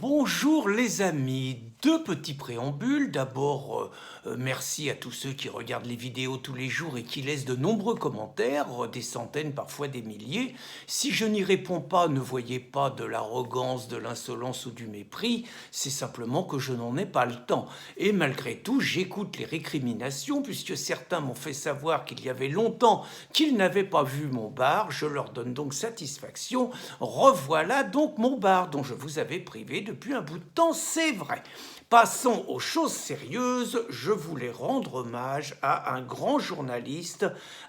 Bonjour les amis, deux petits préambules. D'abord, merci à tous ceux qui regardent les vidéos tous les jours et qui laissent de nombreux commentaires, des centaines, parfois des milliers. Si je n'y réponds pas, ne voyez pas de l'arrogance, de l'insolence ou du mépris, c'est simplement que je n'en ai pas le temps. Et malgré tout, j'écoute les récriminations, puisque certains m'ont fait savoir qu'il y avait longtemps qu'ils n'avaient pas vu mon bar. Je leur donne donc satisfaction. Revoilà donc mon bar dont je vous avais privé depuis un bout de temps, c'est vrai. Passons aux choses sérieuses. Je voulais rendre hommage à un grand journaliste,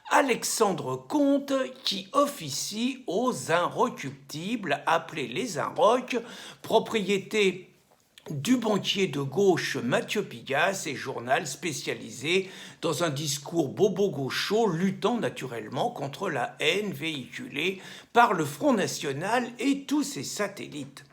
Alexandre Comte, qui officie aux Inrecuptibles, appelés les Inrocks, propriété du banquier de gauche Mathieu Pigasse et journal spécialisé dans un discours bobo-gaucho luttant naturellement contre la haine véhiculée par le Front National et tous ses satellites.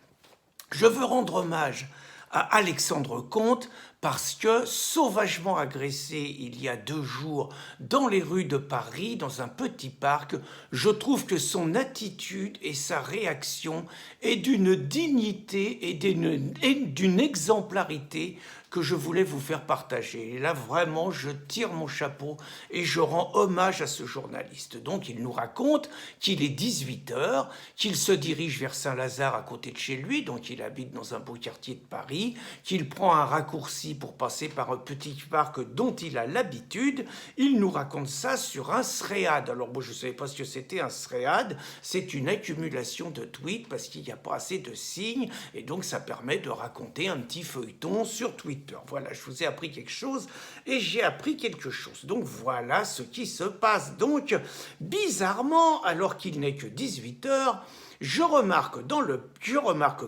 Je veux rendre hommage à Alexandre Comte parce que, sauvagement agressé il y a 2 jours dans les rues de Paris, dans un petit parc, je trouve que son attitude et sa réaction est d'une dignité et d'une exemplarité que je voulais vous faire partager. Et là, vraiment, je tire mon chapeau et je rends hommage à ce journaliste. Donc, il nous raconte qu'il est 18h, qu'il se dirige vers Saint-Lazare à côté de chez lui, donc il habite dans un beau quartier de Paris, qu'il prend un raccourci pour passer par un petit parc dont il a l'habitude. Il nous raconte ça sur un thread. Alors, moi, je ne savais pas ce que c'était un thread. C'est une accumulation de tweets parce qu'il n'y a pas assez de signes et donc ça permet de raconter un petit feuilleton sur Twitter. Voilà, je vous ai appris quelque chose et j'ai appris quelque chose. Donc voilà ce qui se passe. Donc, bizarrement, alors qu'il n'est que 18h, je remarque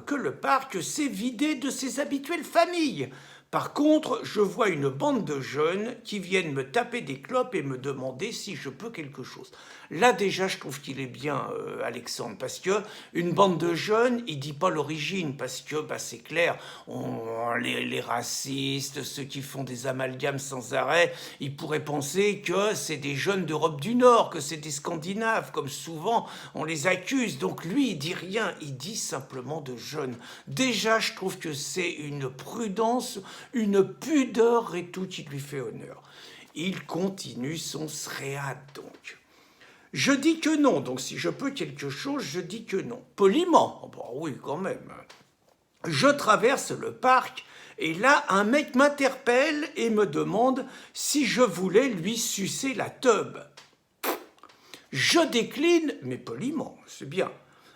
que le parc s'est vidé de ses habituelles familles. Par contre, je vois une bande de jeunes qui viennent me taper des clopes et me demander si je peux quelque chose. Là, déjà, je trouve qu'il est bien, Alexandre, parce que une bande de jeunes, il dit pas l'origine, parce que c'est clair, les racistes, ceux qui font des amalgames sans arrêt, ils pourraient penser que c'est des jeunes d'Europe du Nord, que c'est des Scandinaves, comme souvent on les accuse. Donc lui, il dit rien, il dit simplement de jeunes. Déjà, je trouve que c'est une prudence, une pudeur et tout qui lui fait honneur. Il continue son thread donc. Je dis que non, donc si je peux quelque chose, je dis que non. Poliment, bon oui quand même. Je traverse le parc et là, un mec m'interpelle et me demande si je voulais lui sucer la teub. Je décline, mais poliment, c'est bien.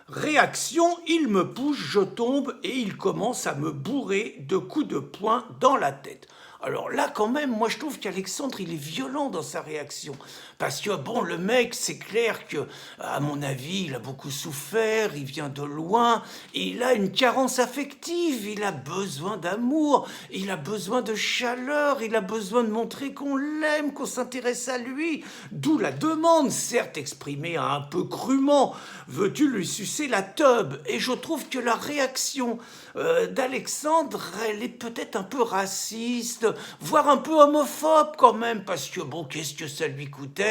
Réaction, il me pousse, je tombe et il commence à me bourrer de coups de poing dans la tête. Alors là, quand même, moi je trouve qu'Alexandre, il est violent dans sa réaction. Parce que, bon, le mec, c'est clair que, à mon avis, il a beaucoup souffert, il vient de loin, et il a une carence affective, il a besoin d'amour, il a besoin de chaleur, il a besoin de montrer qu'on l'aime, qu'on s'intéresse à lui. D'où la demande, certes exprimée un peu crûment, veux-tu lui sucer la teub? Et je trouve que la réaction d'Alexandre, elle est peut-être un peu raciste, voire un peu homophobe quand même, parce que bon, qu'est-ce que ça lui coûtait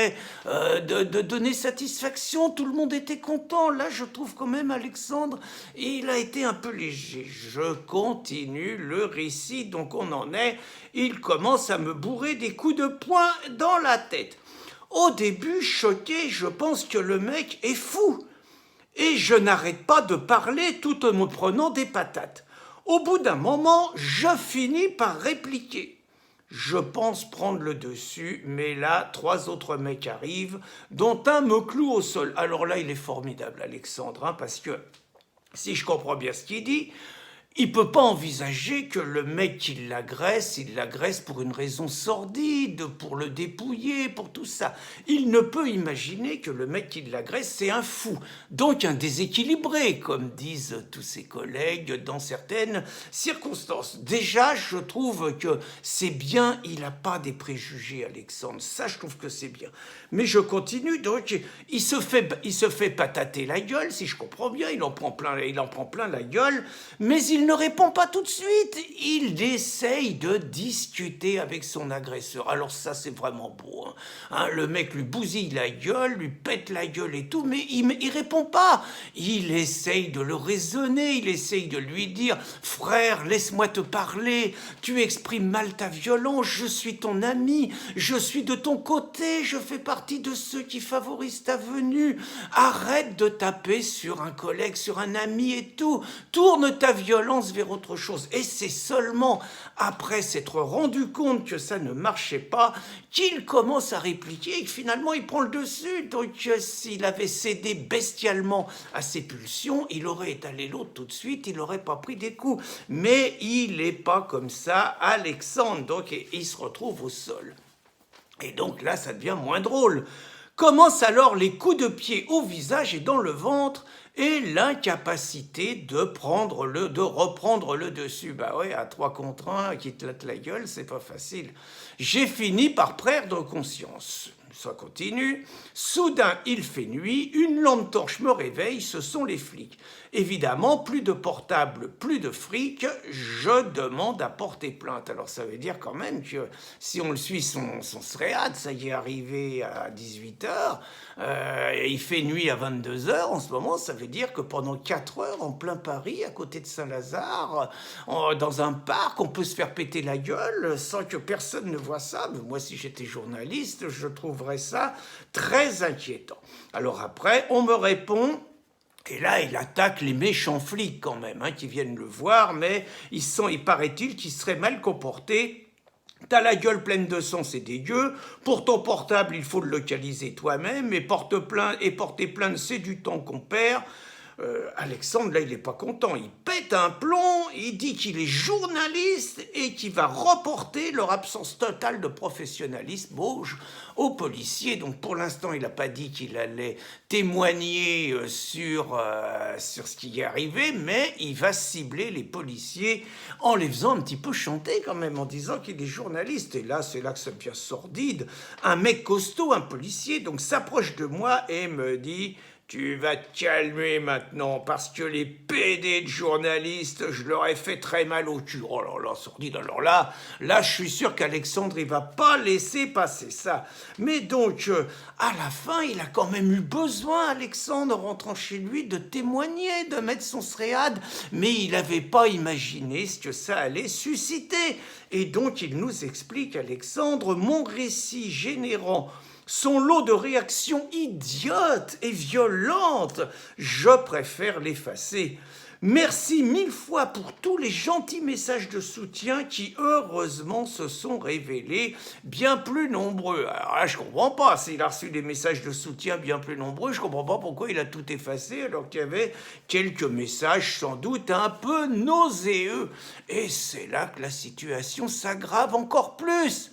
de donner satisfaction, tout le monde était content. Là, je trouve quand même Alexandre, il a été un peu léger. Je continue le récit, donc on en est, il commence à me bourrer des coups de poing dans la tête. Au début, choqué, je pense que le mec est fou. Et je n'arrête pas de parler tout en me prenant des patates. Au bout d'un moment, je finis par répliquer. Je pense prendre le dessus, mais là, 3 autres mecs arrivent, dont un me cloue au sol. Alors là, il est formidable, Alexandre, parce que, si je comprends bien ce qu'il dit, il peut pas envisager que le mec qui l'agresse, il l'agresse pour une raison sordide, pour le dépouiller, pour tout ça. Il ne peut imaginer que le mec qui l'agresse, c'est un fou, donc un déséquilibré, comme disent tous ses collègues dans certaines circonstances. Déjà, je trouve que c'est bien, il n'a pas des préjugés, Alexandre. Ça, je trouve que c'est bien. Mais je continue, donc il se fait patater la gueule, si je comprends bien, il en prend plein la gueule, mais il il ne répond pas tout de suite. Il essaye de discuter avec son agresseur. Alors ça, c'est vraiment beau. Le mec lui bousille la gueule, lui pète la gueule et tout, mais il répond pas. Il essaye de le raisonner, il essaye de lui dire « Frère, laisse-moi te parler, tu exprimes mal ta violence, je suis ton ami, je suis de ton côté, je fais partie de ceux qui favorisent ta venue. Arrête de taper sur un collègue, sur un ami et tout. Tourne ta violence vers autre chose. » Et c'est seulement après s'être rendu compte que ça ne marchait pas qu'il commence à répliquer et que finalement il prend le dessus. Donc s'il avait cédé bestialement à ses pulsions, il aurait étalé l'autre tout de suite, il n'aurait pas pris des coups. Mais il n'est pas comme ça, Alexandre. Donc il se retrouve au sol. Et donc là, ça devient moins drôle. Commencent alors les coups de pied au visage et dans le ventre et l'incapacité de reprendre le dessus. Bah ouais, à 3 contre 1, qui te latte la gueule, c'est pas facile. J'ai fini par perdre conscience. Ça continue. Soudain, il fait nuit, une lampe torche me réveille, ce sont les flics. Évidemment, plus de portable, plus de fric, je demande à porter plainte. Alors ça veut dire quand même que si on le suit son SREAD, ça y est arrivé à 18h, il fait nuit à 22h en ce moment, ça veut dire que pendant 4 heures, en plein Paris, à côté de Saint-Lazare, dans un parc, on peut se faire péter la gueule sans que personne ne voit ça. Mais moi, si j'étais journaliste, je trouverais ça très inquiétant. Alors après, on me répond... Et là, il attaque les méchants flics quand même, qui viennent le voir, mais il paraît-il qu'ils seraient mal comportés. T'as la gueule pleine de sang, c'est dégueu. Pour ton portable, il faut le localiser toi-même. Et porter plainte, c'est du temps qu'on perd. Alexandre, là, il n'est pas content. Il pète un plomb, il dit qu'il est journaliste et qu'il va reporter leur absence totale de professionnalisme aux policiers. Donc, pour l'instant, il n'a pas dit qu'il allait témoigner sur ce qui est arrivé, mais il va cibler les policiers en les faisant un petit peu chanter quand même, en disant qu'il est journaliste. Et là, c'est là que ça devient sordide. Un mec costaud, un policier, donc s'approche de moi et me dit... Tu vas te calmer maintenant, parce que les PD de journalistes, je leur ai fait très mal au cul. Oh là là, sordide. Alors là, je suis sûr qu'Alexandre, il va pas laisser passer ça. Mais donc, à la fin, il a quand même eu besoin, Alexandre, rentrant chez lui, de témoigner, de mettre son SREAD. Mais il n'avait pas imaginé ce que ça allait susciter. Et donc, il nous explique, Alexandre, mon récit générant son lot de réactions idiotes et violentes, je préfère l'effacer. Merci 1000 fois pour tous les gentils messages de soutien qui, heureusement, se sont révélés bien plus nombreux. Alors là, je comprends pas. S'il a reçu des messages de soutien bien plus nombreux, je comprends pas pourquoi il a tout effacé alors qu'il y avait quelques messages sans doute un peu nauséeux. Et c'est là que la situation s'aggrave encore plus.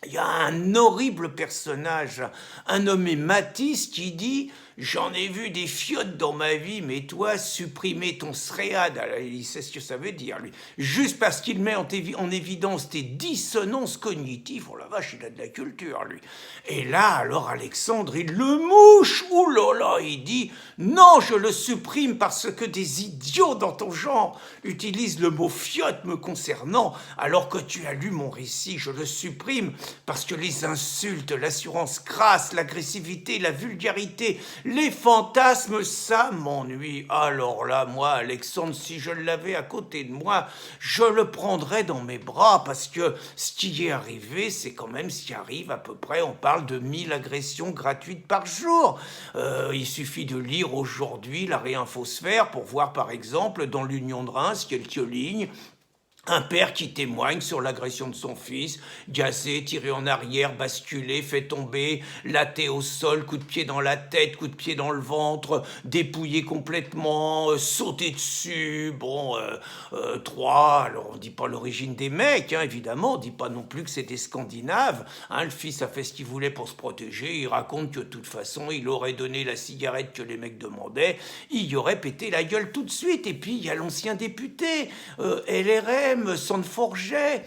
Il y a un horrible personnage, un nommé Matisse, qui dit « J'en ai vu des fiottes dans ma vie, mais toi, supprimer ton SREAD, » il sait ce que ça veut dire, lui. Juste parce qu'il met en évidence tes dissonances cognitives. Oh la vache, il a de la culture, lui. Et là, alors, Alexandre, il le mouche. Ouh là là, il dit « Non, je le supprime parce que des idiots dans ton genre utilisent le mot fiotte me concernant, alors que tu as lu mon récit, je le supprime. » Parce que les insultes, l'assurance crasse, l'agressivité, la vulgarité, les fantasmes, ça m'ennuie. Alors là, moi, Alexandre, si je l'avais à côté de moi, je le prendrais dans mes bras, parce que ce qui est arrivé, c'est quand même ce qui arrive à peu près. On parle de 1000 agressions gratuites par jour. Il suffit de lire aujourd'hui la Réinfosphère pour voir, par exemple, dans l'Union de Reims, quelques lignes. Un père qui témoigne sur l'agression de son fils, gazé, tiré en arrière, basculé, fait tomber, laté au sol, coup de pied dans la tête, coup de pied dans le ventre, dépouillé complètement, sauté dessus, 3, alors on dit pas l'origine des mecs, évidemment, on dit pas non plus que c'est des Scandinaves, le fils a fait ce qu'il voulait pour se protéger, il raconte que de toute façon, il aurait donné la cigarette que les mecs demandaient, il y aurait pété la gueule tout de suite, et puis il y a l'ancien député, LRM, Sandforget,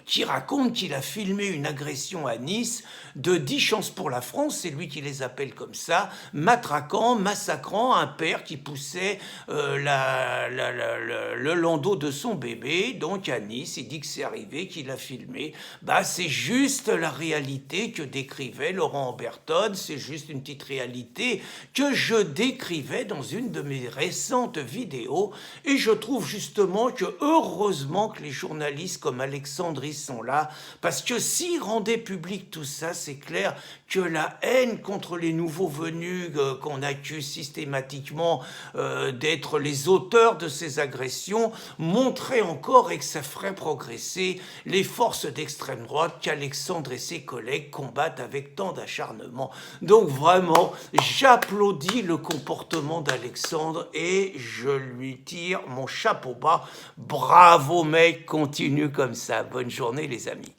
qui raconte qu'il a filmé une agression à Nice de 10 chances pour la France, c'est lui qui les appelle comme ça, massacrant un père qui poussait le landau de son bébé, donc à Nice. Il dit que c'est arrivé, qu'il a filmé. Bah, c'est juste la réalité que décrivait Laurent Oberton, c'est juste une petite réalité que je décrivais dans une de mes récentes vidéos, et je trouve justement que heureusement que les journalistes comme Alexandre sont là, parce que s'ils rendaient public tout ça, c'est clair que la haine contre les nouveaux venus qu'on accuse systématiquement d'être les auteurs de ces agressions montrait encore et que ça ferait progresser les forces d'extrême droite qu'Alexandre et ses collègues combattent avec tant d'acharnement. Donc vraiment, j'applaudis le comportement d'Alexandre et je lui tire mon chapeau bas. Bravo mec, continue comme ça. Bonne journée les amis.